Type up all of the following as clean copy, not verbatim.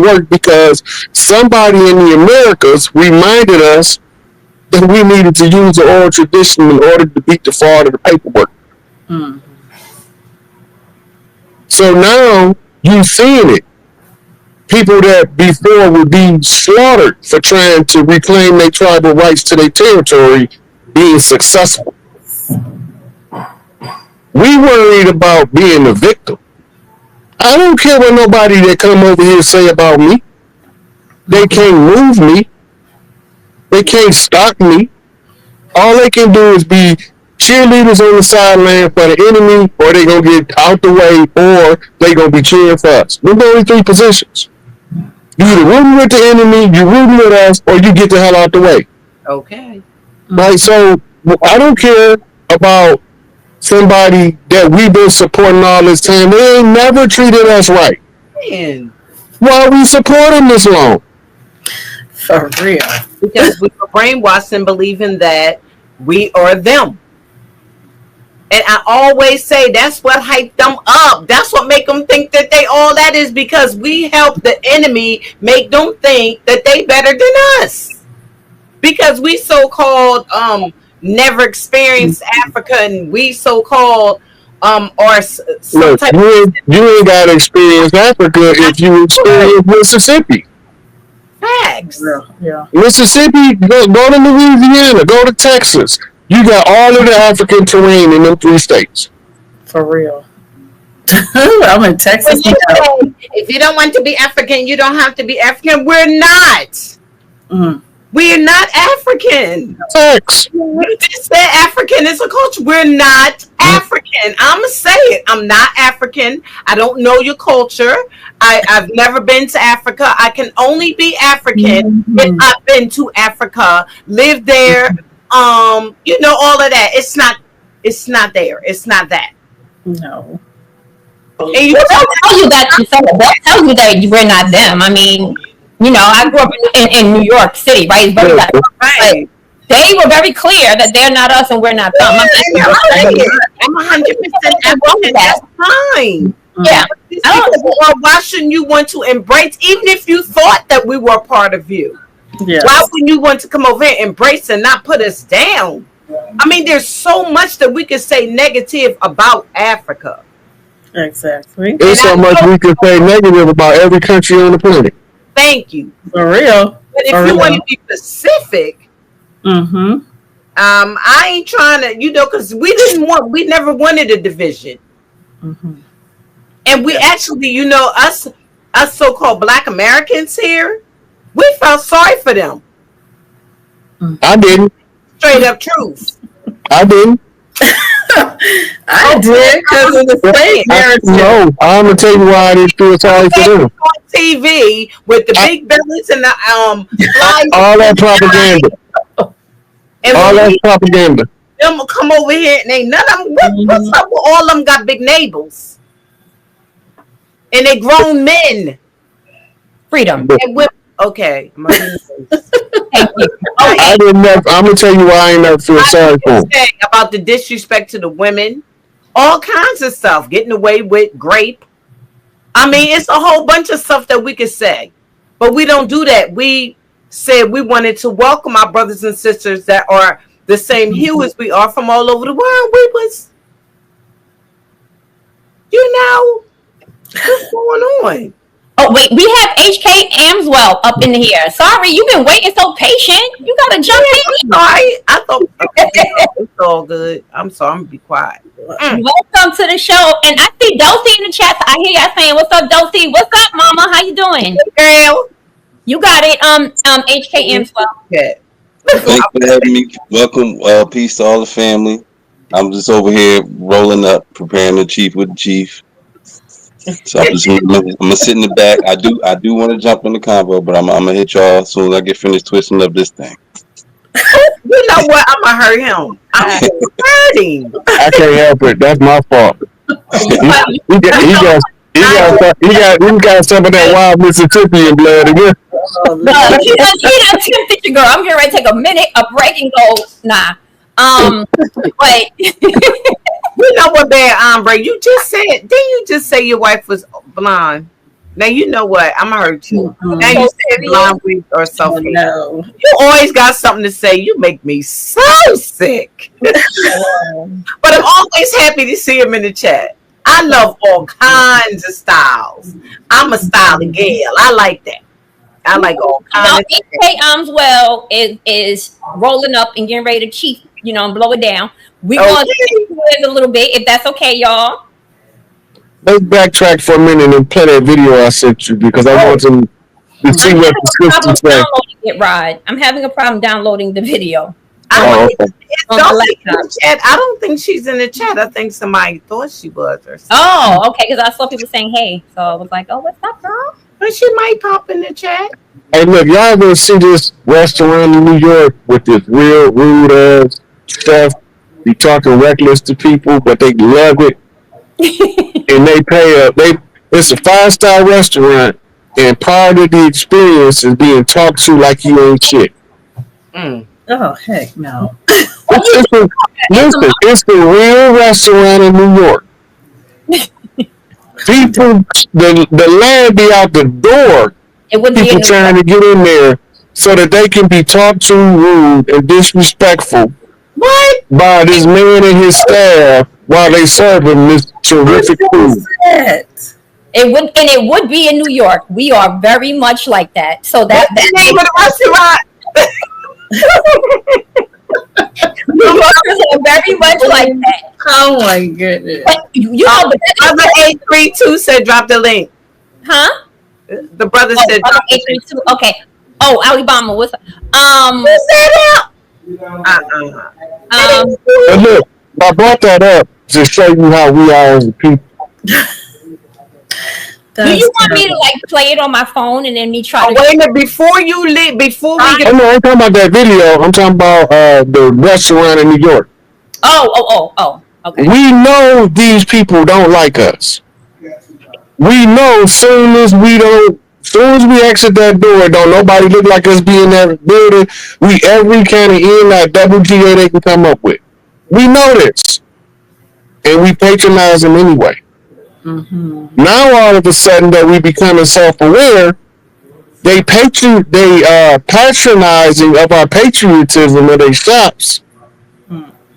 work because somebody in the Americas reminded us that we needed to use the oral tradition in order to beat the fraud of the paperwork. Mm. So now you're seeing it. People that before would be slaughtered for trying to reclaim their tribal rights to their territory being successful. We worried about being the victim. I don't care what nobody that come over here say about me. They can't move me. They can't stop me. All they can do is be cheerleaders on the sideline for the enemy, or they gonna get out the way, or they gonna be cheering for us. There's only three positions. You either rooting with the enemy, you rooting with us, or you get the hell out the way. Okay. Right? So I don't care about somebody that we've been supporting all this time. They ain't never treated us right. Man. Why are we supporting this long? For real. Because we were brainwashed in believing that we are them. And I always say that's what hyped them up. That's what make them think that they all that is, because we help the enemy make them think that they better than us. Because we so-called never experienced Africa, and we so-called are some Look, type you ain't got to experience Africa if you experience Mississippi. facts. Yeah. Mississippi, go to Louisiana, go to Texas. You got all of the African terrain in them three states. For real. I'm in Texas. If you don't want to be African, you don't have to be African. We're not. Mm. We're not African. Facts. You just said African is a culture. We're not African. I'm going to say it. I'm not African. I don't know your culture. I've never been to Africa. I can only be African if I've been to Africa, lived there, you know, all of that. It's not there. It's not that. No. And they'll tell you that they'll tell you that we're not them. I mean, you know, I grew up in New York City, right? It's very right. But they were very clear that they're not us and we're not them. I'm 100% African. That's fine. Yeah. Why shouldn't you want to embrace, even if you thought that we were a part of you? Yes. Why wouldn't you want to come over here and embrace and not put us down? I mean, there's so much that we could say negative about Africa. Exactly. There's so much we can say negative about every country on the planet. Thank you. For real. But if you want to be specific, I ain't trying to, you know, because we never wanted a division. And we actually, you know, us so-called Black Americans here, we felt sorry for them. I didn't. Straight up truth. I didn't. I did, because of the same narrative. No, I'm gonna tell you why I didn't feel sorry for them. On TV with the big bellies and the all that propaganda. And all that propaganda. Them come over here and ain't none of them. What's up with all of them got big neighbors? And they grown men. Freedom. And okay. Thank you. I didn't never, I'm gonna tell you why I ain't never feel sorry for them. About the disrespect to the women, all kinds of stuff, getting away with grape. I mean, it's a whole bunch of stuff that we could say, but we don't do that. We said we wanted to welcome our brothers and sisters that are the same hue as we are from all over the world. We was, you know, what's going on? Oh, wait, we have HK Amswell up in here. Sorry, you've been waiting so patient. You got to jump in. Sorry, I thought it's all good. I'm sorry, I'm going to be quiet. Welcome to the show. And I see Dulcie in the chat. I hear y'all saying, what's up, Dulcie? What's up, mama? How you doing? Girl. You got it, HK Amswell. Yeah. Thanks for having me. Welcome. Peace to all the family. I'm just over here rolling up, preparing the chief with the chief. So I'm gonna sit in the back. I do want to jump in the convo, but I'm gonna hit y'all as soon as I get finished twisting up this thing. You know what? I'm gonna hurt him. I'm hurting. I can't help it. That's my fault. He got some of that wild Mississippian blood again. No, he done tempted you, girl. I'm getting ready to take a break and go. Nah. But you know what, bad hombre? Didn't you just say your wife was blonde? Now you know what? I'm gonna hurt you. Now you said blonde wig or something. No. You always got something to say. You make me so sick. But I'm always happy to see him in the chat. I love all kinds of styles. I'm a styling gal. I like that. I like all kinds. EK Armswell is rolling up and getting ready to chief, and blow it down. We're going to stick to it a little bit, if that's okay, y'all. Let's backtrack for a minute and play that video I sent you because I want to see what the system says. I'm having a problem downloading the video. I don't think she's in the chat. I think somebody thought she was or something. Oh, okay, because I saw people saying hey. So I was like, oh, what's up, girl? But she might pop in the chat. Hey, look, y'all ever see this restaurant in New York with this real rude ass stuff? Be talking reckless to people, but they love it. And they pay it's a 5-star restaurant, and part of the experience is being talked to like you ain't shit. Oh, heck no. It's a real restaurant in New York. People, the land be out the door. People trying to get in there so that they can be talked to rude and disrespectful. What? By this man and his staff while they serving this terrific food. It would be in New York. We are very much like that. So that's the name of the restaurant. New Yorkers are very much like that. Oh my goodness. But, brother 832 said drop the link. Huh? The brother said drop 832. Okay. Oh, Alabama, what's up? Who said that? And look, I brought that up to show you how we are as a people. Do you want me to play it on my phone and then me try to? Wait a minute, before you leave, before we get. I'm not talking about that video. I'm talking about the restaurant in New York. Oh. Okay. We know these people don't like us. We know soon as we exit that door, don't nobody look like us be in that building. We every kind of double GA they can come up with. We know this, and we patronize them anyway. Mm-hmm. Now all of a sudden that we becoming self-aware, they patronizing of our patriotism of their shops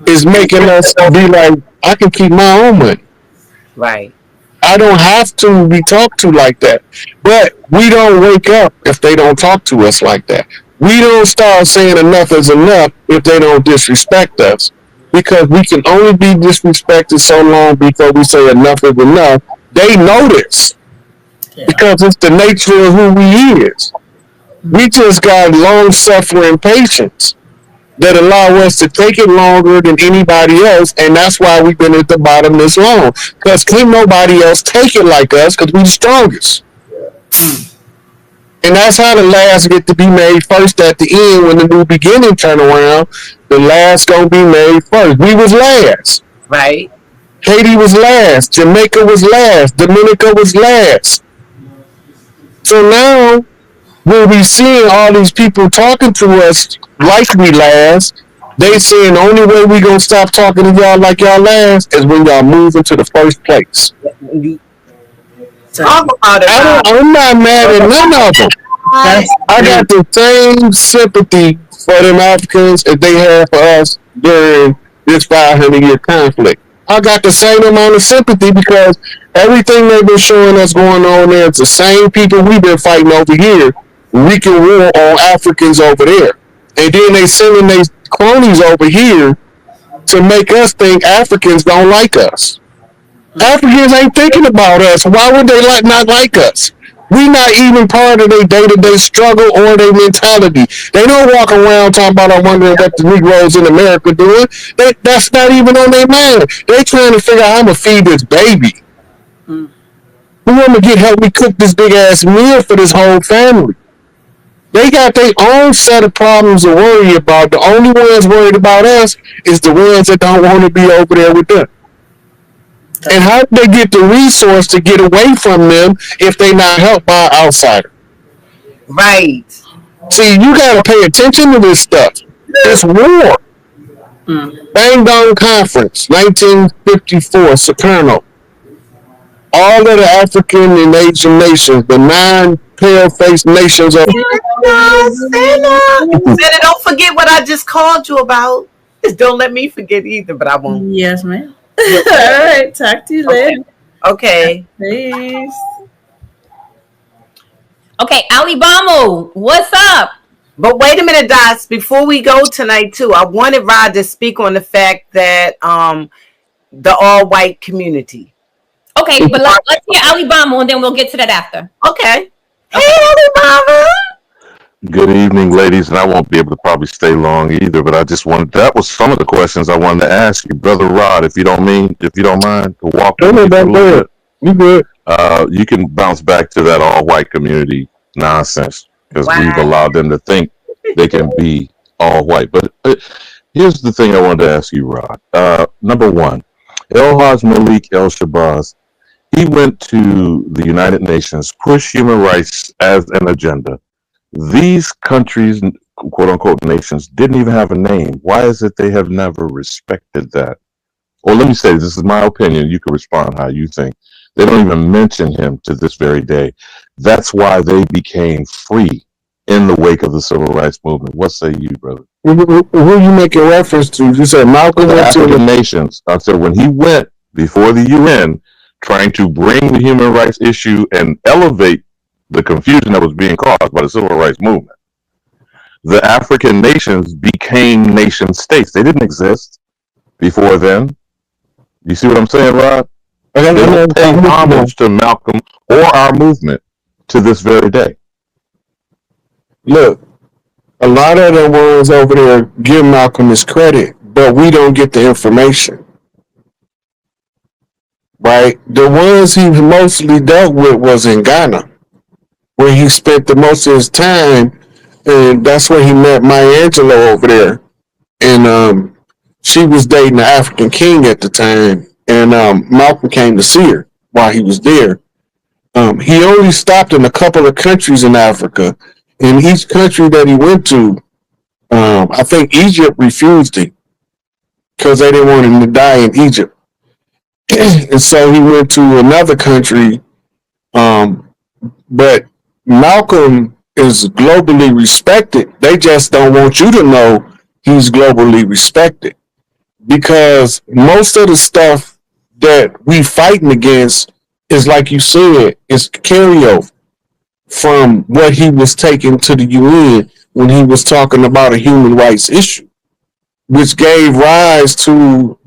is making us be like, I can keep my own money. Right. I don't have to be talked to like that. But we don't wake up if they don't talk to us like that. We don't start saying enough is enough if they don't disrespect us. Because we can only be disrespected so long before we say enough is enough. They know this. Yeah. Because it's the nature of who we is. We just got long-suffering patience that allow us to take it longer than anybody else, and that's why we've been at the bottom this long. Because can't nobody else take it like us, because we're the strongest. And that's how the last get to be made first at the end when the new beginning turn around. The last gonna be made first. We was last. Right. Haiti was last. Jamaica was last. Dominica was last. So now, when we seeing all these people talking to us like we last, they saying the only way we gonna stop talking to y'all like y'all last is when y'all move into the first place. Talk about it. I'm not mad at none of them. I got the same sympathy for them Africans as they have for us during this 500-year conflict. I got the same amount of sympathy because everything they've been showing us going on there, it's the same people we've been fighting over here, wreaking war on Africans over there. And then they sending their cronies over here to make us think Africans don't like us. Africans ain't thinking about us. Why would they not like us? We not even part of their day-to-day struggle or their mentality. They don't walk around talking about, I'm wondering what the Negroes in America doing. That's not even on their mind. They trying to figure out how I'm going to feed this baby. Who I'm going to help me cook this big-ass meal for this whole family? They got their own set of problems to worry about. The only ones worried about us is the ones that don't want to be over there with them. And how do they get the resource to get away from them if they not helped by an outsider? Right. See, you got to pay attention to this stuff. It's war. Bang Dong Conference, 1954, Saperno. all of the African and Asian nations, the 9 pale-faced nations of Santa, don't forget what I just called you about. Just don't let me forget either, but I won't. Yes, ma'am. All right. Talk to you later. Okay. Peace. Okay, Alibamo, what's up? But wait a minute, Dots. Before we go tonight, too, I wanted Rod to speak on the fact that the all-white community. Okay, but let's hear Alibamo and then we'll get to that after. Okay. Hey, Alibama. Good evening, ladies, and I won't be able to probably stay long either. But I just wanted, that was some of the questions I wanted to ask you, Brother Rod, if you don't mind, to walk. You good? You can bounce back to that all-white community nonsense because we've allowed them to think they can be all white. But here's the thing I wanted to ask you, Rod. Number one, El-Haj Malik El-Shabazz, he went to the United Nations, pushed human rights as an agenda. These countries, quote unquote nations, didn't even have a name. Why is it they have never respected that? Or let me say, this is my opinion. You can respond how you think. They don't even mention him to this very day. That's why they became free in the wake of the civil rights movement. What say you, brother? Who are you making reference to? You said Malcolm went to African nations. I said when he went before the UN, trying to bring the human rights issue and elevate the confusion that was being caused by the civil rights movement. The African nations became nation states. They didn't exist before then. You see what I'm saying, Rod? They don't pay homage to Malcolm or our movement to this very day. Look, a lot of the ones over there give Malcolm his credit, but we don't get the information. Right? The ones he mostly dealt with was in Ghana, where he spent the most of his time, and that's where he met Maya Angelou over there. And she was dating the African king at the time, and Malcolm came to see her while he was there. He only stopped in a couple of countries in Africa. In each country that he went to, I think Egypt refused him because they didn't want him to die in Egypt. And so he went to another country. But Malcolm is globally respected. They just don't want you to know he's globally respected because most of the stuff that we fighting against is, like you said, is carryover from what he was taking to the UN when he was talking about a human rights issue, which gave rise to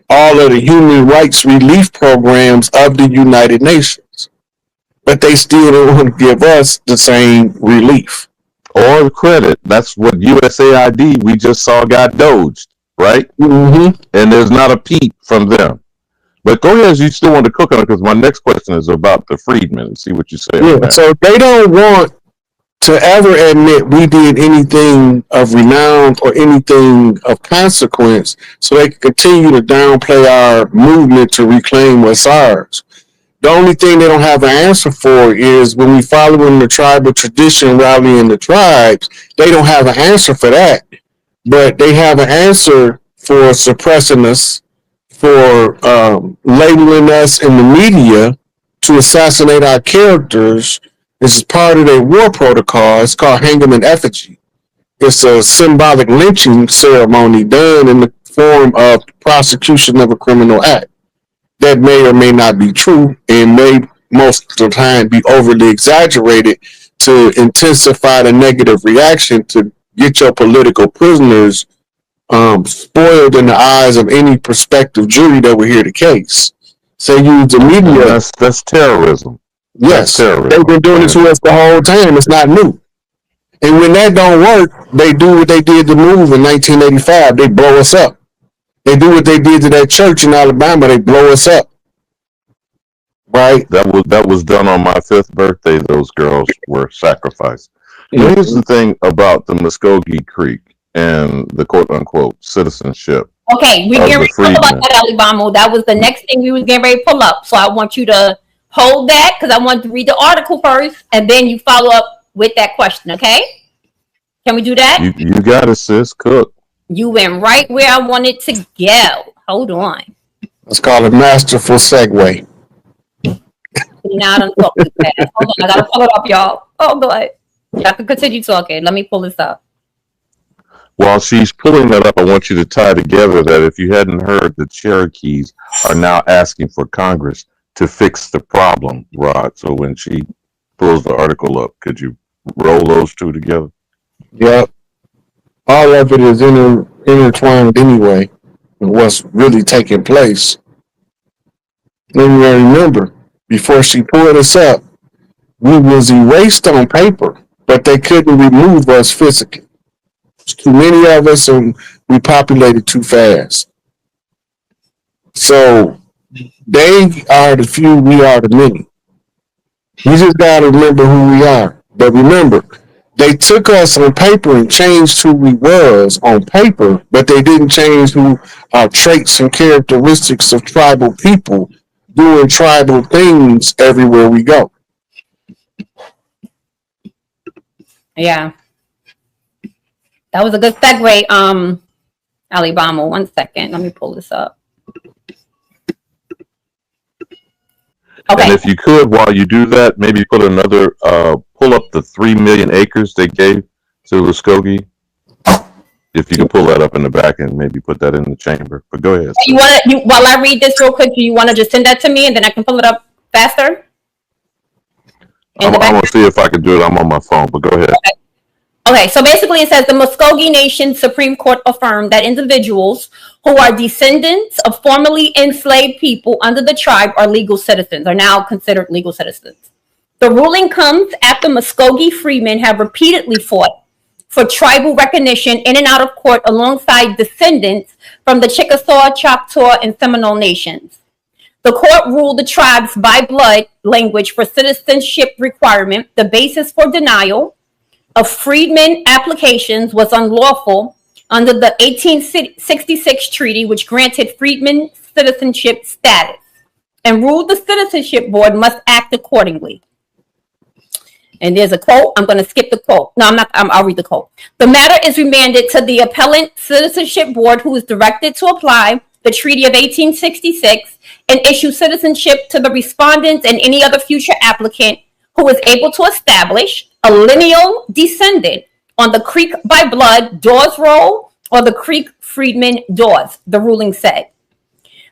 all of the human rights relief programs of the United Nations. But they still don't want to give us the same relief. Or credit. That's what USAID we just saw got doged, right? Mm-hmm. And there's not a peep from them. But go ahead, you still want to cook on it because my next question is about the freedmen and see what you say on that. So they don't want to ever admit we did anything of renown or anything of consequence so they can continue to downplay our movement to reclaim what's ours. The only thing they don't have an answer for is when we follow in the tribal tradition, rallying the tribes, they don't have an answer for that. But they have an answer for suppressing us, for labeling us in the media to assassinate our characters. This is part of their war protocol. It's called hanging in effigy. It's a symbolic lynching ceremony done in the form of prosecution of a criminal act that may or may not be true and may most of the time be overly exaggerated to intensify the negative reaction to get your political prisoners spoiled in the eyes of any prospective jury that will hear the case. So use the media. That's terrorism. Yes, they've been doing it to us the whole time. It's not new. And when that don't work, they do what they did to MOVE in 1985. They blow us up. They do what they did to that church in Alabama. They blow us up. Right? That was done on my 5th birthday. Those girls were sacrificed. Mm-hmm. Here's the thing about the Muscogee Creek and the quote unquote citizenship. Okay, we're getting ready to pull up that, Alabama. That was the next thing we was getting ready to pull up. So I want you to hold that because I want to read the article first, and then you follow up with that question. Okay? Can we do that? You got it, sis. Cook. You went right where I wanted to go. Hold on. Let's call it masterful segue. See, now I done talked too fast. Hold on, I gotta pull it up, y'all. Oh, good. Y'all can continue talking. Let me pull this up. While she's pulling that up, I want you to tie together that if you hadn't heard, the Cherokees are now asking for Congress to fix the problem, Rod. So when she pulls the article up, could you roll those two together? Yep. All of it is intertwined anyway. And what's really taking place. And you remember, before she pulled us up, we was erased on paper, but they couldn't remove us physically. There's too many of us, and we populated too fast. So they are the few, we are the many. We just gotta remember who we are. But remember, they took us on paper and changed who we was on paper, but they didn't change who our traits and characteristics of tribal people doing tribal things everywhere we go. Yeah. That was a good segue, Alabama. 1 second. Let me pull this up. Okay. And if you could, while you do that, maybe put another, pull up the 3 million acres they gave to Muscogee. If you can pull that up in the back and maybe put that in the chamber. But go ahead. You while I read this real quick, do you want to just send that to me and then I can pull it up faster? I'm going to see if I can do it. I'm on my phone, but go ahead. Okay, so basically it says the Muscogee Nation Supreme Court affirmed that individuals who are descendants of formerly enslaved people under the tribe are legal citizens, are now considered legal citizens. The ruling comes after Muscogee freedmen have repeatedly fought for tribal recognition in and out of court alongside descendants from the Chickasaw, Choctaw, and Seminole nations. The court ruled the tribe's by blood language for citizenship requirement, the basis for denial of freedmen applications, was unlawful under the 1866 treaty, which granted freedmen citizenship status, and ruled the Citizenship Board must act accordingly. And there's a quote. I'm going to skip the quote. No, I'm not. I'll read the quote. The matter is remanded to the Appellant Citizenship Board, who is directed to apply the Treaty of 1866 and issue citizenship to the respondents and any other future applicant who is able to establish a lineal descendant on the Creek by blood Dawes roll or the Creek Freedman Dawes, the ruling said.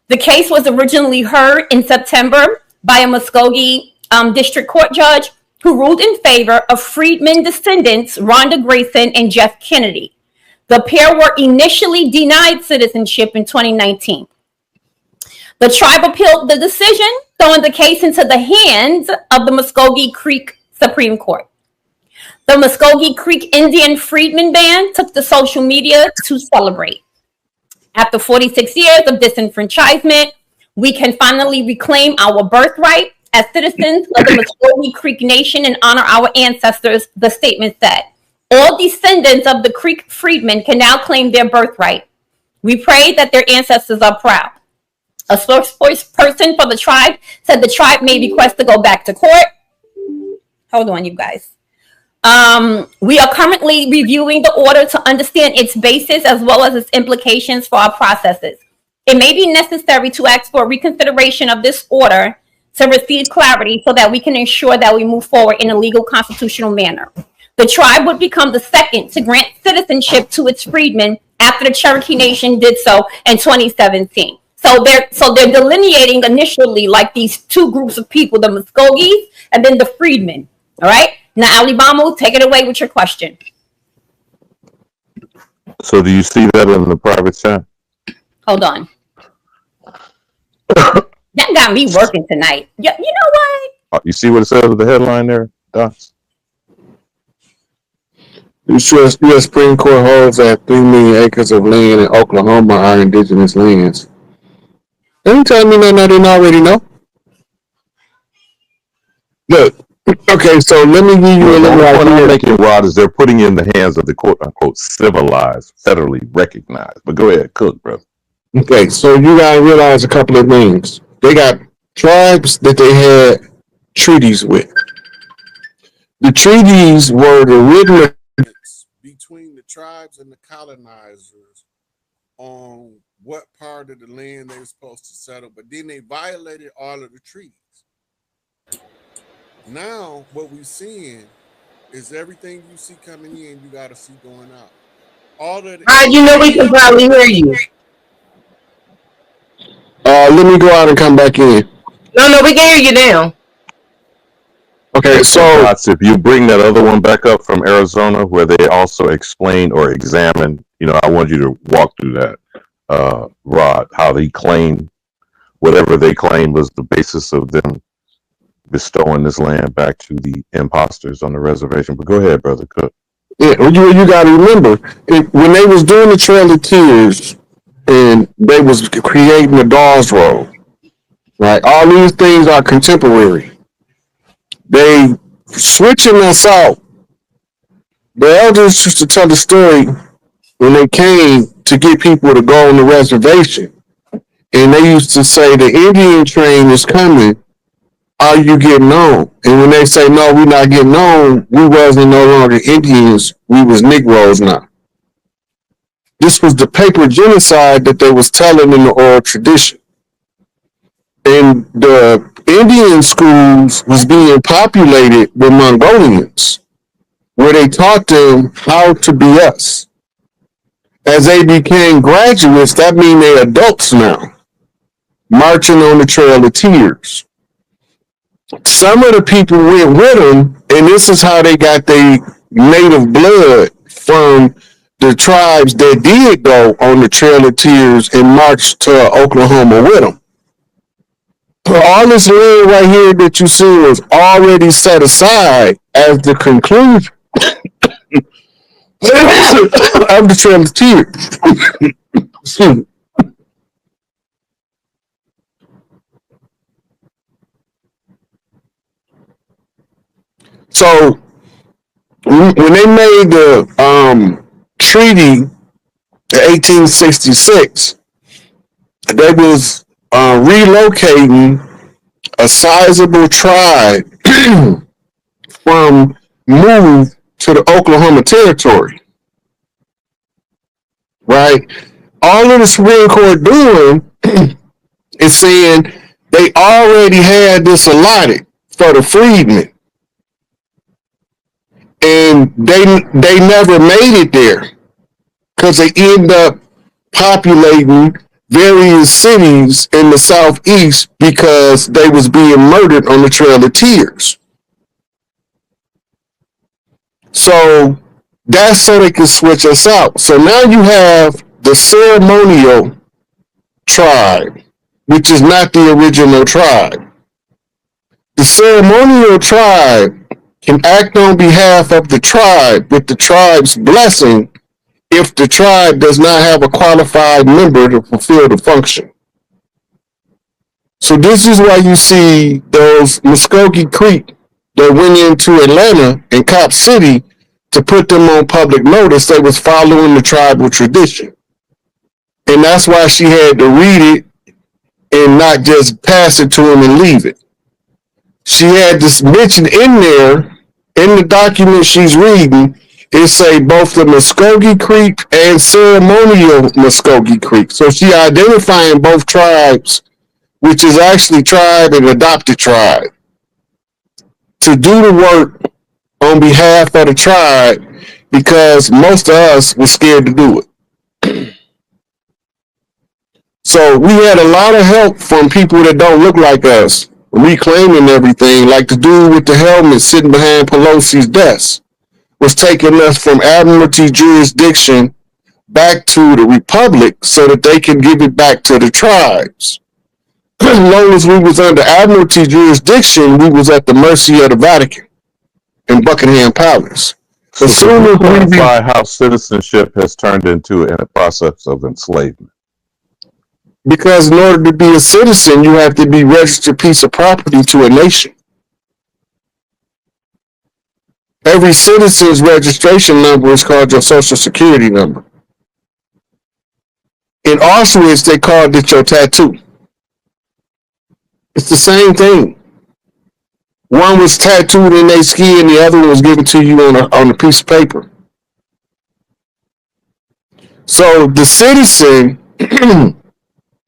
The case was originally heard in September by a Muscogee District Court judge who ruled in favor of freedmen descendants Rhonda Grayson and Jeff Kennedy. The pair were initially denied citizenship in 2019. The tribe appealed the decision, throwing the case into the hands of the Muscogee Creek Supreme Court. The Muscogee Creek Indian Freedmen Band took to social media to celebrate. After 46 years of disenfranchisement, we can finally reclaim our birthright as citizens of the Muscogee Creek Nation and honor our ancestors, the statement said. All descendants of the Creek freedmen can now claim their birthright. We pray that their ancestors are proud. A spokesperson for the tribe said the tribe may request to go back to court. Hold on, you guys. We are currently reviewing the order to understand its basis as well as its implications for our processes. It may be necessary to ask for reconsideration of this order to receive clarity so that we can ensure that we move forward in a legal constitutional manner. The tribe would become the second to grant citizenship to its freedmen after the Cherokee Nation did so in 2017. So they're delineating initially like these two groups of people, the Muscogees and then the freedmen. All right. Now, Alabama, take it away with your question. So do you see that in the private chat? Hold on. That got me working tonight. You know what? You see what it says with the headline there, Docs? The U.S. Supreme Court holds that 3 million acres of land in Oklahoma are indigenous lands. Let me tell me nothing I didn't already know. Look, okay, so let me give you a little idea. What I'm making, Rod, is they're putting in the hands of the quote-unquote civilized, federally recognized. But go ahead, cook, brother. Okay, so you gotta realize a couple of things. They got tribes that they had treaties with. The treaties were the written between the tribes and the colonizers on what part of the land they were supposed to settle, but then they violated all of the treaties. Now, what we're seeing is everything you see coming in, you got to see going out. All of the Rod, you know we can probably hear you. let me go out and come back in. No, we can hear you now. Okay, Hey, so Bots, if you bring that other one back up from Arizona, where they also explain or examine, I want you to walk through that, Rod, how they claim whatever they claim was the basis of them bestowing this land back to the imposters on the reservation. But go ahead, brother Cook. yeah, you got to remember when they was doing the Trail of Tears and they was creating the Dawes Road, right? All these things are contemporary. They switching us out. The elders used to tell the story when they came to get people to go on the reservation, and they used to say the Indian train is coming. Are you getting on? And when they say no, we're not getting on, we wasn't no longer Indians. We was Negroes now. This was the paper genocide that they was telling in the oral tradition. And the Indian schools was being populated with Mongolians, where they taught them how to be us. As they became graduates, that means they're adults now, marching on the Trail of Tears. Some of the people went with them, and this is how they got their native blood from the tribes that did go on the Trail of Tears and marched to Oklahoma with them. All this land right here that you see was already set aside as the conclusion of the Trail of Tears. So when they made the treaty in 1866, they was relocating a sizable tribe from move to the Oklahoma Territory, right? All of the Supreme Court doing is saying they already had this allotted for the freedmen, and they never made it there because they end up populating various cities in the southeast because they was being murdered on the Trail of Tears. So that's so they can switch us out. So now you have the ceremonial tribe, which is not the original tribe. The ceremonial tribe can act on behalf of the tribe with the tribe's blessing if the tribe does not have a qualified member to fulfill the function. So this is why you see those Muscogee Creek that went into Atlanta and Cop City to put them on public notice. They was following the tribal tradition. And that's why she had to read it and not just pass it to him and leave it. She had this mention in there, in the document she's reading, it say both the Muscogee Creek and ceremonial Muscogee Creek. So she identifying both tribes, which is actually tribe and adopted tribe, to do the work on behalf of the tribe because most of us were scared to do it. So we had a lot of help from people that don't look like us, reclaiming everything, like the dude with the helmet sitting behind Pelosi's desk was taking us from Admiralty jurisdiction back to the Republic so that they can give it back to the tribes. As long as we was under Admiralty jurisdiction, we was at the mercy of the Vatican in Buckingham Palace. So As soon as we clarify how citizenship has turned into a process of enslavement. Because in order to be a citizen, you have to be registered piece of property to a nation. Every citizen's registration number is called your social security number. In Auschwitz, they called it your tattoo. It's the same thing. One was tattooed in their skin, the other one was given to you on a piece of paper. So the citizen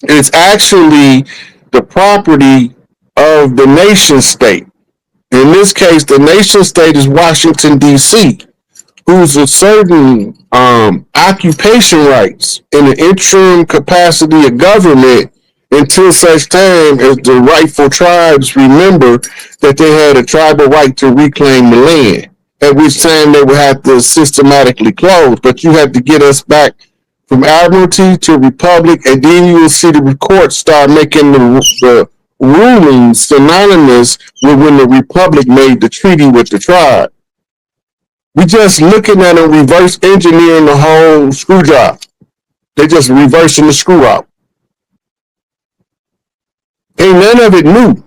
is actually the property of the nation state. In this case, the nation state is Washington, D.C., who's asserting occupation rights in the interim capacity of government until such time as the rightful tribes remember that they had a tribal right to reclaim the land, at which time they would have to systematically close. But you have to get us back from admiralty to republic, and then you will see the courts start making the rulings synonymous with when the republic made the treaty with the tribe. We just looking at them reverse engineering the whole screw job. They just reversing the screw out. Ain't none of it new.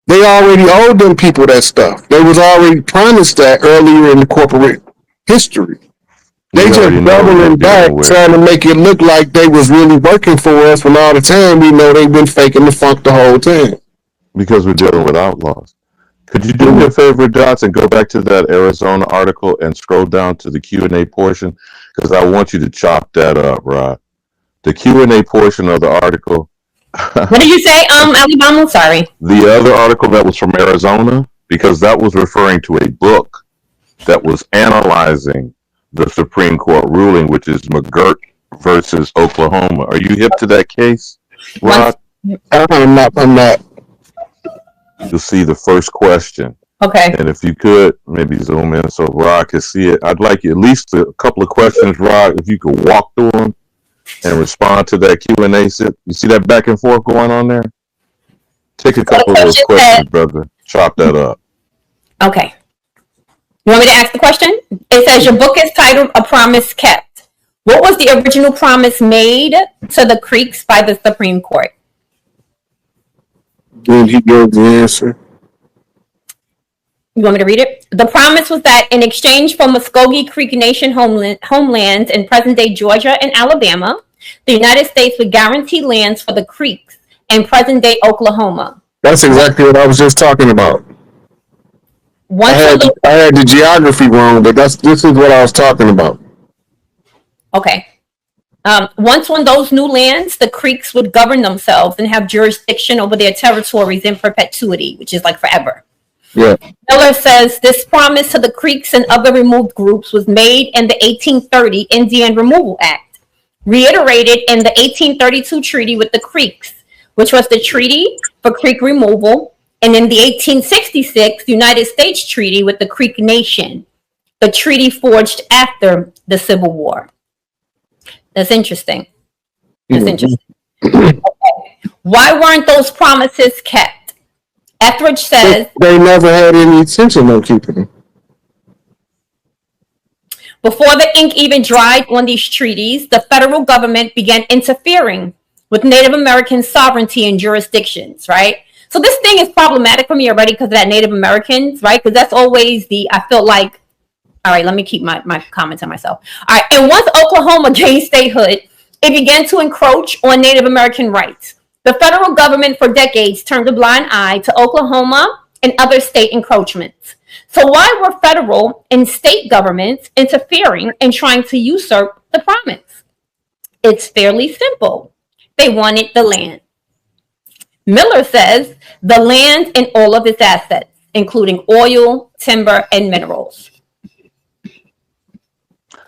They already owed them people that stuff. They was already promised that earlier in the corporate history. They just doubling back, trying to make it look like they was really working for us when all the time we know they've been faking the funk the whole time. Because we're dealing with outlaws. Could you do me a favor, Dots, and go back to that Arizona article and scroll down to the Q&A portion? Because I want you to chop that up, Rod. The Q&A portion of the article. What did you say, Alibama? Sorry. The other article that was from Arizona, because that was referring to a book that was analyzing the Supreme Court ruling, which is McGirt versus Oklahoma. Are you hip to that case, Rod? I'm not. You'll see the first question. Okay. And if you could, maybe zoom in so Rod can see it. I'd like at least a couple of questions, Rod, if you could walk through them and respond to that Q&A. You see that back and forth going on there? Take a couple of those questions, brother. Chop that up. Okay. You want me to ask the question? It says your book is titled A Promise Kept. What was the original promise made to the Creeks by the Supreme Court? Did he give the answer? You want me to read it? The promise was that in exchange for Muscogee Creek Nation homelands in present-day Georgia and Alabama, the United States would guarantee lands for the Creeks in present-day Oklahoma. That's exactly what I was just talking about. I had the geography wrong, but this is what I was talking about. Okay. Once on those new lands, the Creeks would govern themselves and have jurisdiction over their territories in perpetuity, which is like forever. Yeah. Miller says this promise to the Creeks and other removed groups was made in the 1830 Indian Removal Act, reiterated in the 1832 treaty with the Creeks, which was the Treaty for Creek Removal, and in the 1866 United States Treaty with the Creek Nation, the treaty forged after the Civil War. That's interesting. Interesting. Okay. Why weren't those promises kept? Etheridge says they never had any intention of keeping them. Before the ink even dried on these treaties, the federal government began interfering with Native American sovereignty and jurisdictions, right? So this thing is problematic for me already because of that Native Americans, right? Because that's always I feel like, all right, let me keep my comments on myself. All right, and once Oklahoma gained statehood, it began to encroach on Native American rights. The federal government for decades turned a blind eye to Oklahoma and other state encroachments. So why were federal and state governments interfering and trying to usurp the promise? It's fairly simple. They wanted the land. Miller says the land and all of its assets, including oil, timber, and minerals.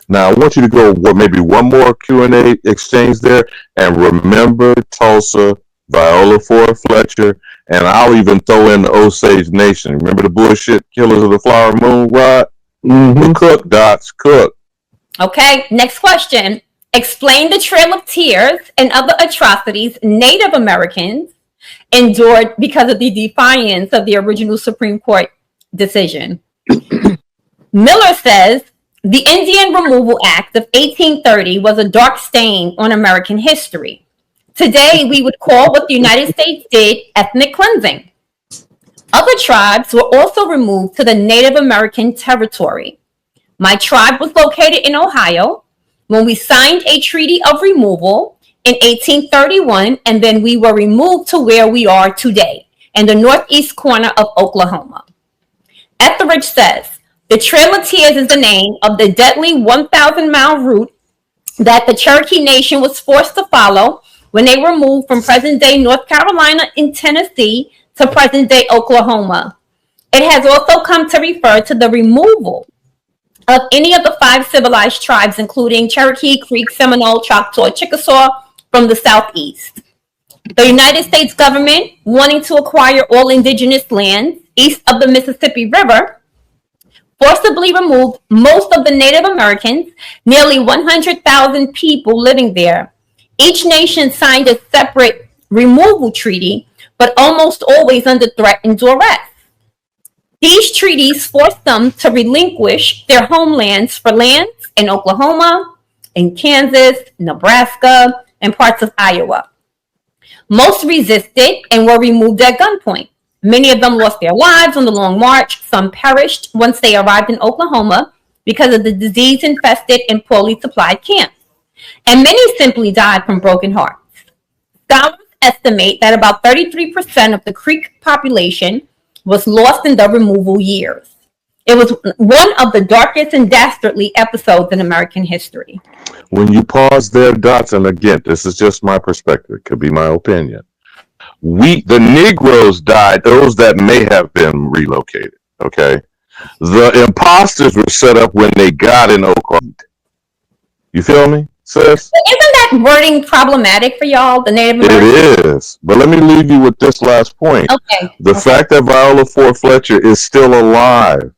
Now, I want you to go maybe one more Q&A exchange there. And remember Tulsa, Viola Ford Fletcher, and I'll even throw in the Osage Nation. Remember the bullshit killers of the Flower Moon, Rod? Mm-hmm. Cook, Dots, cook. Okay, next question. Explain the Trail of Tears and other atrocities Native Americans endured because of the defiance of the original Supreme Court decision. Miller says, the Indian Removal Act of 1830 was a dark stain on American history. Today, we would call what the United States did ethnic cleansing. Other tribes were also removed to the Native American territory. My tribe was located in Ohio when we signed a treaty of removal in 1831, and then we were removed to where we are today, in the northeast corner of Oklahoma. Etheridge says, the Trail of Tears is the name of the deadly 1,000-mile route that the Cherokee Nation was forced to follow when they were moved from present-day North Carolina and Tennessee to present-day Oklahoma. It has also come to refer to the removal of any of the 5 civilized tribes, including Cherokee, Creek, Seminole, Choctaw, Chickasaw, from the southeast. The United States government, wanting to acquire all indigenous lands east of the Mississippi River, forcibly removed most of the Native Americans, nearly 100,000 people living there. Each nation signed a separate removal treaty, but almost always under threat and duress. These treaties forced them to relinquish their homelands for lands in Oklahoma, in Kansas, Nebraska, and parts of Iowa. Most resisted and were removed at gunpoint. Many of them lost their lives on the long march. Some perished once they arrived in Oklahoma because of the disease-infested and poorly supplied camps. And many simply died from broken hearts. Scholars estimate that about 33% of the Creek population was lost in the removal years. It was one of the darkest and dastardly episodes in American history. When you pause there, Dots, and again, this is just my perspective, it could be my opinion. The Negroes died, those that may have been relocated, okay? The imposters were set up when they got in Oklahoma. You feel me, sis? But isn't that wording problematic for y'all, the Native Americans? It is. But let me leave you with this last point. Okay. The fact that Viola Ford Fletcher is still alive.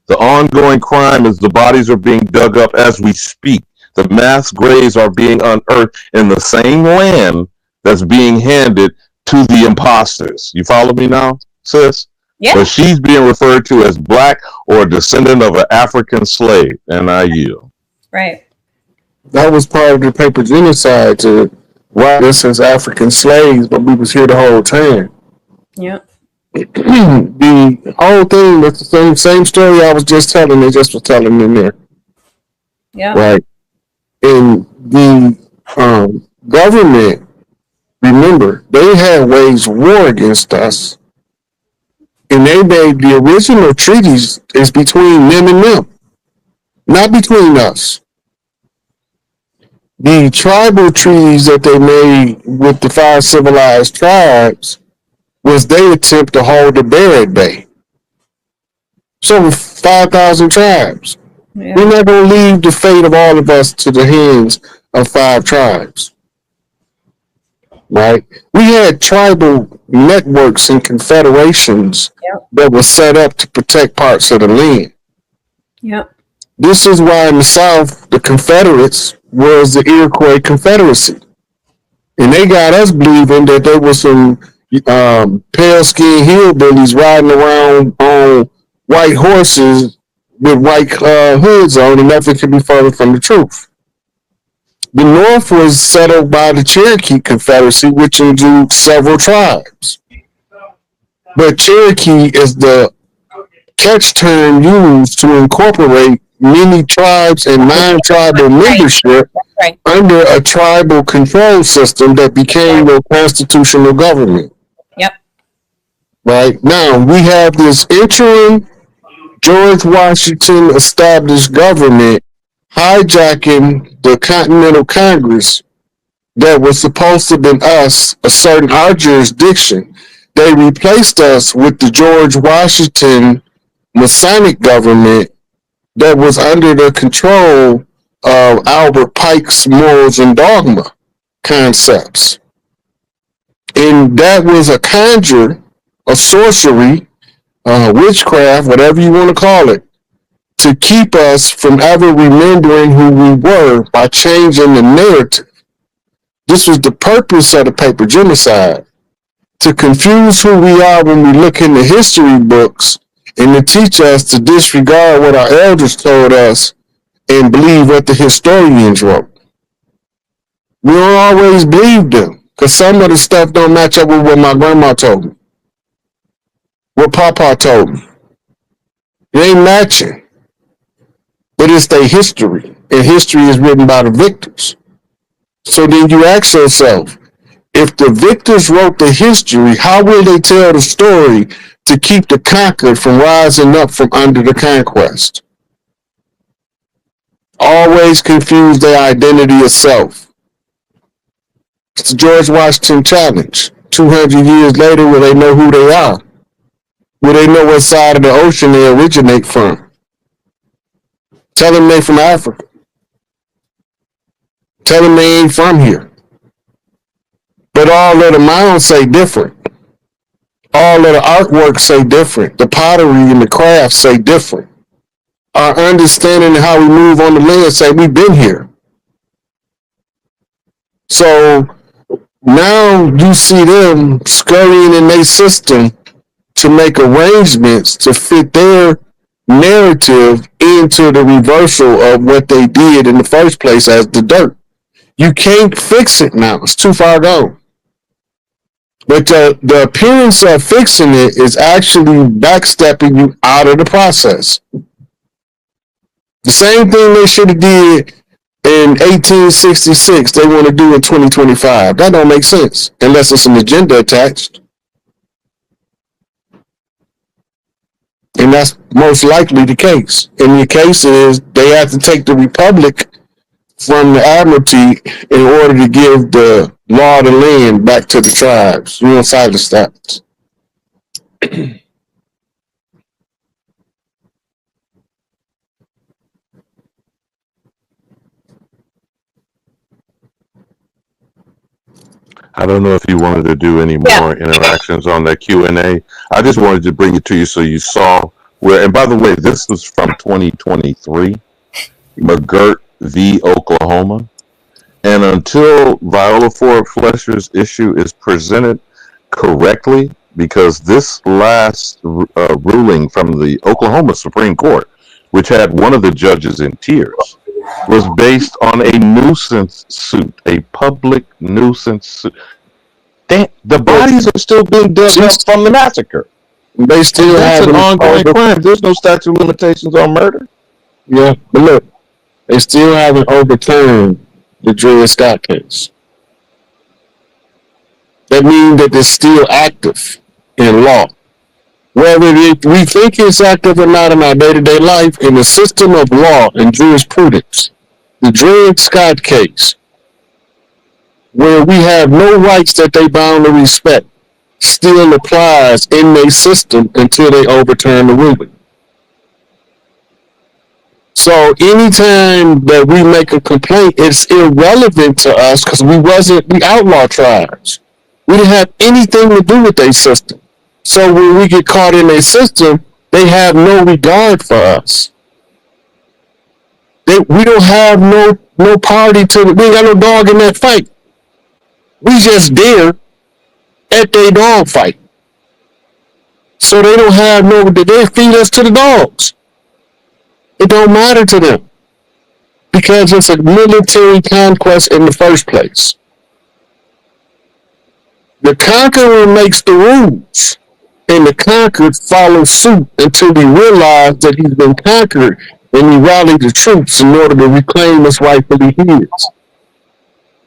The ongoing crime is the bodies are being dug up as we speak. The mass graves are being unearthed in the same land that's being handed to the imposters. You follow me now, sis? Yeah. But she's being referred to as black or a descendant of an African slave, and I yield. Right. That was part of the paper genocide to write us as African slaves, but we was here the whole time. Yep. The whole thing was the same story I was just telling. They just was telling in there, Yeah. right? And the government, remember, they had waged war against us, and they made the original treaties is between them and them, not between us. The tribal treaties that they made with the 5 civilized tribes was they attempt to hold the bear at bay. So 5,000 tribes. Yeah. We're not going to leave the fate of all of us to the hands of 5 tribes. Right? We had tribal networks and confederations that were set up to protect parts of the land. Yep. This is why in the South, the Confederates was the Iroquois Confederacy. And they got us believing that there was some pale-skinned hillbillies riding around on white horses with white hoods on, and nothing could be further from the truth. The North was settled by the Cherokee Confederacy, which includes several tribes. But Cherokee is the catch term used to incorporate many tribes and non-tribal membership under a tribal control system that became a constitutional government. Yep. Right now, we have this interim George Washington established government hijacking the Continental Congress that was supposed to have been us asserting our jurisdiction. They replaced us with the George Washington Masonic government that was under the control of Albert Pike's morals and dogma concepts. And that was a conjure, a sorcery, witchcraft, whatever you want to call it, to keep us from ever remembering who we were by changing the narrative. This was the purpose of the paper genocide, to confuse who we are when we look in the history books and to teach us to disregard what our elders told us and believe what the historians wrote. We don't always believe them because some of the stuff don't match up with what my grandma told me, what Papa told me. It ain't matching. But it's their history, and history is written by the victors. So then you ask yourself, if the victors wrote the history, how will they tell the story to keep the conquered from rising up from under the conquest? Always confuse their identity of self. It's the George Washington challenge. 200 years later, will they know who they are? Will they know what side of the ocean they originate from? Tell them they from Africa. Tell them they ain't from here. But all of the mounds say different. All of the artwork say different. The pottery and the crafts say different. Our understanding of how we move on the land say we've been here. So now you see them scurrying in their system to make arrangements to fit their narrative into the reversal of what they did in the first place as the dirt. You can't fix it now. It's too far gone. But the appearance of fixing it is actually backstepping you out of the process. The same thing they should have did in 1866, they want to do in 2025. That don't make sense unless it's an agenda attached. And that's most likely the case. And the case is they have to take the Republic from the Admiralty in order to give the law of the land back to the tribes. You inside the stats. I don't know if you wanted to do any more interactions on that Q&A. I just wanted to bring it to you so you saw where, and by the way, this was from 2023, McGirt v. Oklahoma. And until Viola Ford Flesher's issue is presented correctly, because this last ruling from the Oklahoma Supreme Court, which had one of the judges in tears, was based on a nuisance suit, a public nuisance suit. The bodies are still being dug up from the massacre. They still have an ongoing crime. There's no statute of limitations on murder. Yeah, but look, they still haven't overturned the Dred Scott case. That means that it's still active in law. Whether we think it's active or not in our day-to-day life, in the system of law and jurisprudence, the Dred Scott case, where we have no rights that they bound to respect, still applies in their system until they overturn the ruling. So anytime that we make a complaint, it's irrelevant to us because we outlaw tribes. We didn't have anything to do with their system. So when we get caught in their system, they have no regard for us. We don't have no party to we ain't got no dog in that fight. We just there at their dog fight. So they don't have they feed us to the dogs. It don't matter to them because it's a military conquest in the first place. The conqueror makes the rules, and the conquered follow suit until he realizes that he's been conquered, and he rallied the troops in order to reclaim what's rightfully his.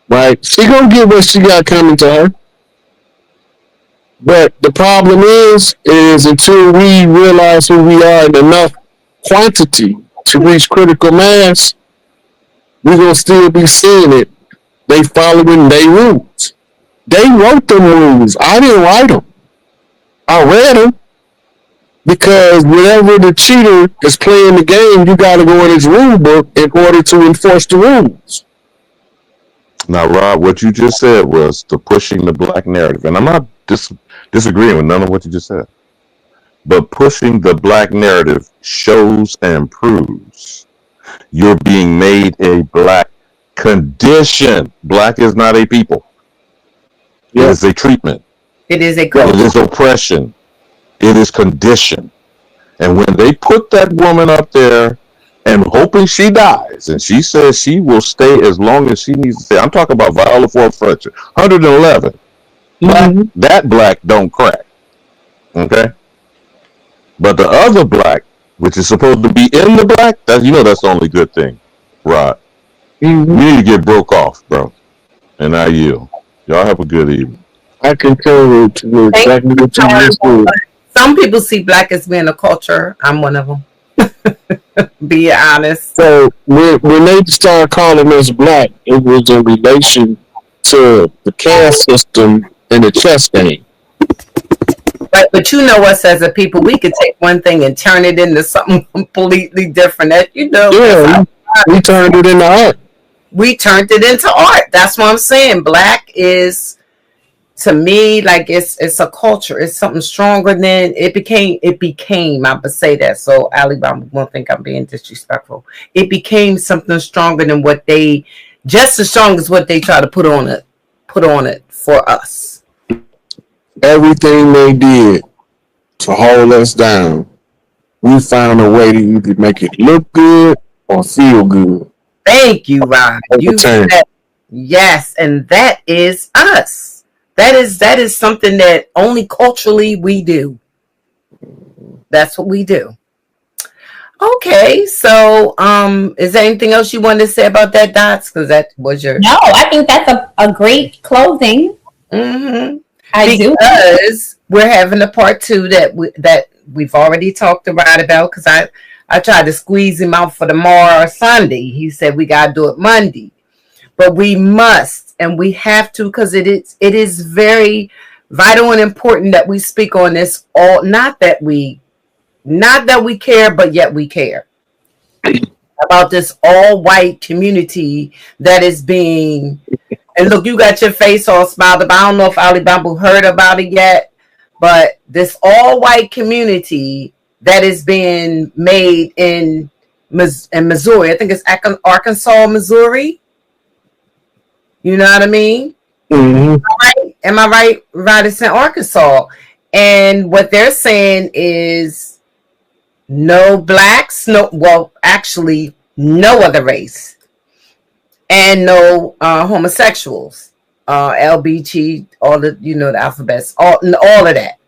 Right? She gonna get what she got coming to her. But the problem is until we realize who we are in enough quantity to reach critical mass, we're going to still be seeing it. They following their rules. They wrote the rules. I didn't write them. I read them. Because whenever the cheater is playing the game, you got to go in his rule book in order to enforce the rules. Now, Rob, what you just said was the pushing the black narrative. And I'm not disagreeing with none of what you just said. But pushing the black narrative shows and proves you're being made a black condition. Black is not a people. It is a treatment. It is a culture. It is oppression. It is condition. And when they put that woman up there and hoping she dies, and she says she will stay as long as she needs to stay. I'm talking about Viola Ford Fletcher, 111. Mm-hmm. That black don't crack. Okay? But the other black, which is supposed to be in the black, that's the only good thing, Rod. Mm-hmm. You need to get broke off, bro. And I yield. Y'all have a good evening. I concur with exactly what you just said. Some people see black as being a culture. I'm one of them. Be honest. So when they started calling us black, it was in relation to the caste system and the chess game. Right, but you know us as a people, we could take one thing and turn it into something completely different. That Yeah, we turned it into art. We turned it into art. That's what I'm saying. Black is, to me, like it's a culture. It's something stronger than it became. I would say that. So Alabama won't think I'm being disrespectful. It became something stronger than what they, just as strong as what they try to put on it for us. Everything they did to hold us down, we found a way to either make it look good or feel good. Thank you, Rod. You said, yes, and that is us. That is something that only culturally we do. That's what we do. Okay, so is there anything else you wanted to say about that, Dots? Because that was your No, I think that's a great closing. Mm-hmm. Because we're having a part 2 that we've already talked about because I tried to squeeze him out for tomorrow or Sunday. He said we gotta do it Monday, but we must and we have to because it is very vital and important that we speak on this. All not that we care, but yet we care about this all white community that is being. And look, you got your face all smiled up. I don't know if Ali Bamboo heard about it yet, but this all-white community that is being made in Missouri, I think it's Arkansas, Missouri. You know what I mean? Mm-hmm. Am I right? Right, it's in Arkansas. And what they're saying is no blacks, actually no other race. And no homosexuals, LBG, all the the alphabets, all of that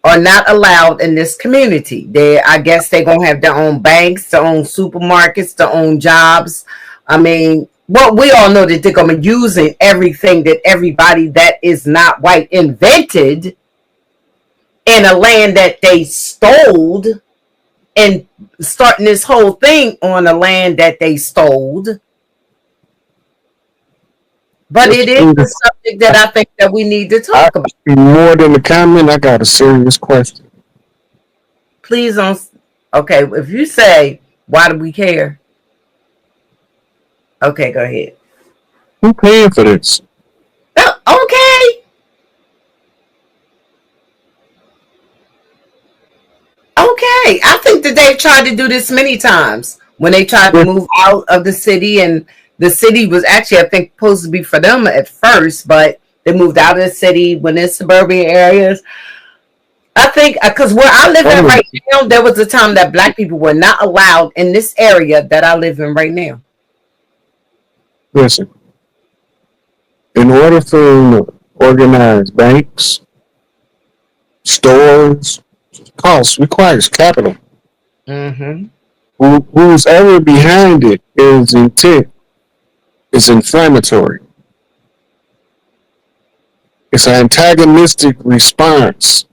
are not allowed in this community. I guess they're gonna have their own banks, their own supermarkets, their own jobs. I mean, we all know that they're gonna be using everything that everybody that is not white invented in a land that they stole, and starting this whole thing on a land that they stole. But it is a subject that I think that we need to talk about. More than a comment, I got a serious question. Please don't. Okay, if you say, why do we care? Okay, go ahead. Who paying for this? Okay. Okay. I think that they've tried to do this many times when they tried to move out of the city, and the city was actually, I think, supposed to be for them at first, but they moved out of the city when in suburban areas. I think because where I live in right now, there was a time that black people were not allowed in this area that I live in right now. Listen, in order for them to organize banks, stores, costs requires capital. Mm-hmm. Who's ever behind it is intent. It's inflammatory. It's an antagonistic response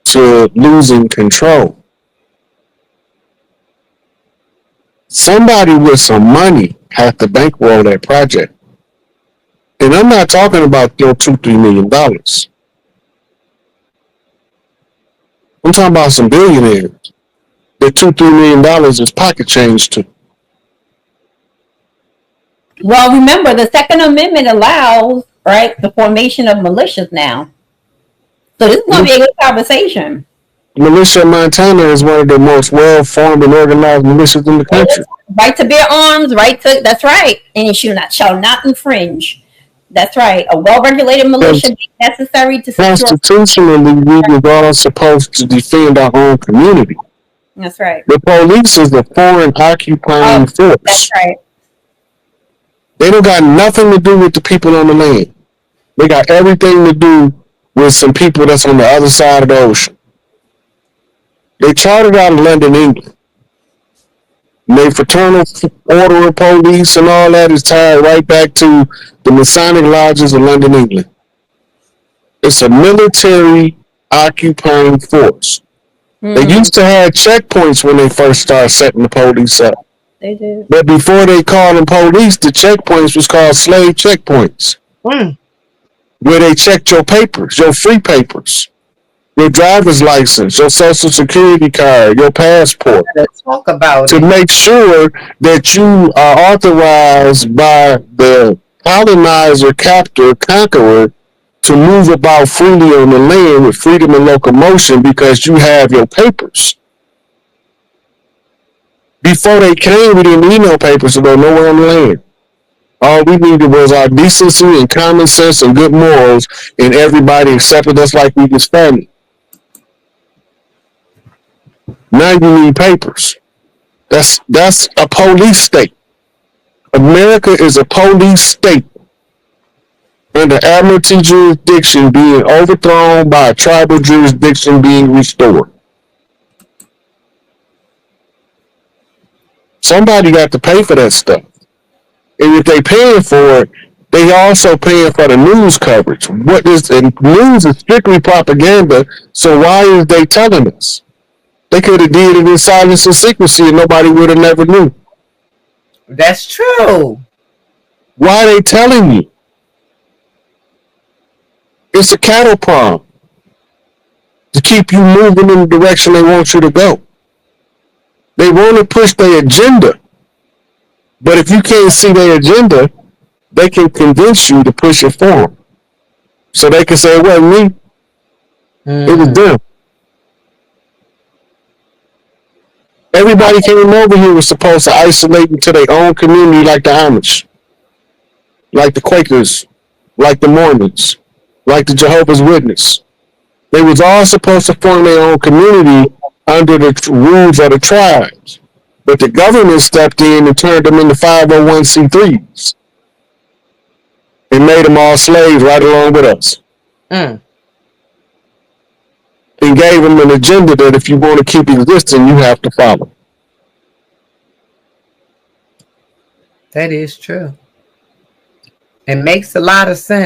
to losing control. Somebody with some money had to bankroll that project. And I'm not talking about your $2-3 million. I'm talking about some billionaires that $2-3 million is pocket change to. Well, remember, the Second Amendment allows, right, the formation of militias now. So this is going to be a good conversation. Militia Montana is one of the most well-formed and organized militias in the country. Right to bear arms, that's right. And it shall not infringe. That's right. A well-regulated militia is necessary to secure. Constitutionally, we were all supposed to defend our own community. That's right. The police is the foreign occupying force. That's right. They don't got nothing to do with the people on the land. They got everything to do with some people that's on the other side of the ocean. They chartered out of London, England. And their fraternal order of police and all that is tied right back to the Masonic lodges of London, England. It's a military occupying force. They used to have checkpoints when they first started setting the police up. They did. But before they called them police, the checkpoints was called slave checkpoints. Mm. where they checked your papers, your free papers, your driver's license, your social security card, your passport, Let's talk about to it. make sure that you are authorized by the colonizer, captor, conqueror to move about freely on the land with freedom of locomotion because you have your papers. Before they came, we didn't need no papers to go nowhere on the land. All we needed was our decency and common sense and good morals, and everybody accepted us like we was family. Now you need papers. That's a police state. America is a police state under admiralty jurisdiction being overthrown by a tribal jurisdiction being restored. Somebody got to pay for that stuff. And if they paying for it, they also paying for the news coverage. And news is strictly propaganda, so why is they telling us? They could have did it in silence and secrecy and nobody would have never knew. That's true. Why are they telling you? It's a cattle prod to keep you moving in the direction they want you to go. They want to push their agenda. But if you can't see their agenda, they can convince you to push it for them. So they can say, it wasn't me. It was them. Everybody came over here was supposed to isolate into their own community like the Amish, like the Quakers, like the Mormons, like the Jehovah's Witness. They was all supposed to form their own community under the rules of the tribes. But the government stepped in and turned them into 501c3s and made them all slaves right along with us. And gave them an agenda that if you want to keep existing, you have to follow. That is true. It makes a lot of sense.